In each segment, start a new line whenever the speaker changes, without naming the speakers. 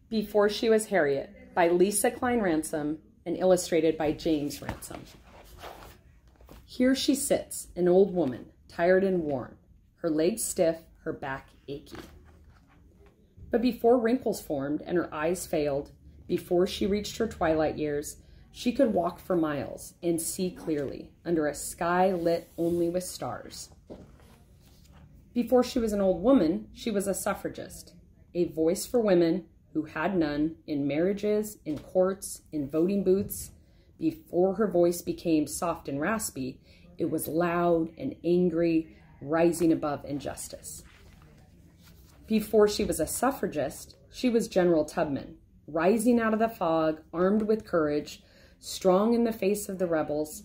Before She Was Harriet by Lisa Klein Ransom and illustrated by James Ransom. Here she sits, an old woman, tired and worn, her legs stiff, her back achy. But before wrinkles formed and her eyes failed, before she reached her twilight years, she could walk for miles and see clearly under a sky lit only with stars. Before she was an old woman, she was a suffragist, a voice for women who had none in marriages, in courts, in voting booths. Before her voice became soft and raspy, it was loud and angry, rising above injustice. Before she was a suffragist, she was General Tubman, rising out of the fog, armed with courage, strong in the face of the rebels,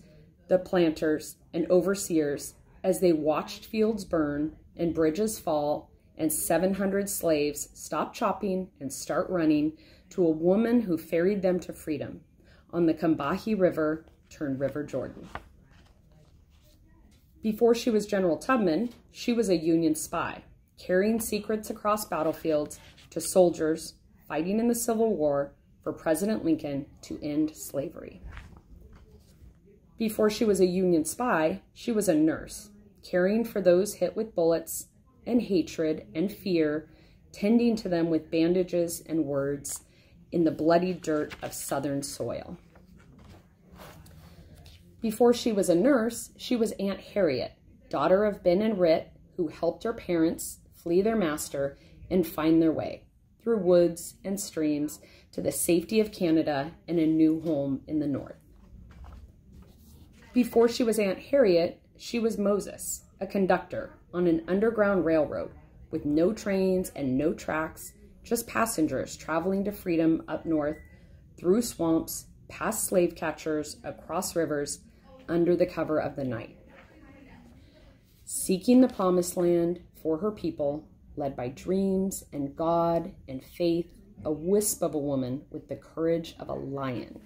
the planters, and overseers as they watched fields burn and bridges fall and 700 slaves stop chopping and start running to a woman who ferried them to freedom on the Combahee River, turned River Jordan. Before she was General Tubman, she was a Union spy, carrying secrets across battlefields to soldiers fighting in the Civil War for President Lincoln to end slavery. Before she was a Union spy, she was a nurse, caring for those hit with bullets and hatred and fear, tending to them with bandages and words in the bloody dirt of Southern soil. Before she was a nurse, she was Aunt Harriet, daughter of Ben and Rit, who helped her parents flee their master and find their way through woods and streams to the safety of Canada and a new home in the north. Before she was Aunt Harriet, she was Moses, a conductor on an underground railroad with no trains and no tracks, just passengers traveling to freedom up north, through swamps, past slave catchers, across rivers, under the cover of the night. Seeking the promised land for her people, led by dreams and God and faith, a wisp of a woman with the courage of a lion.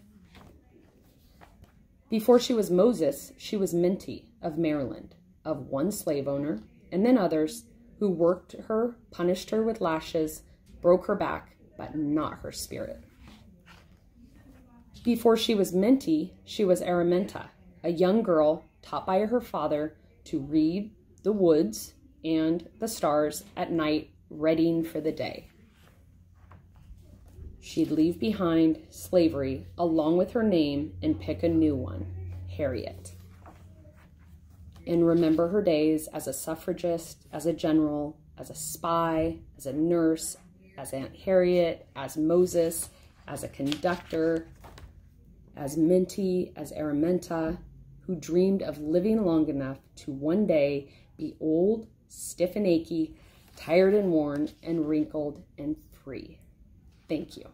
Before she was Moses, she was Minty of Maryland, of one slave owner, and then others who worked her, punished her with lashes, broke her back, but not her spirit. Before she was Minty, she was Araminta, a young girl taught by her father to read the woods and the stars at night, readying for the day. She'd leave behind slavery along with her name and pick a new one, Harriet. And remember her days as a suffragist, as a general, as a spy, as a nurse, as Aunt Harriet, as Moses, as a conductor, as Minty, as Araminta, who dreamed of living long enough to one day be old, stiff and achy, tired and worn, and wrinkled and free. Thank you.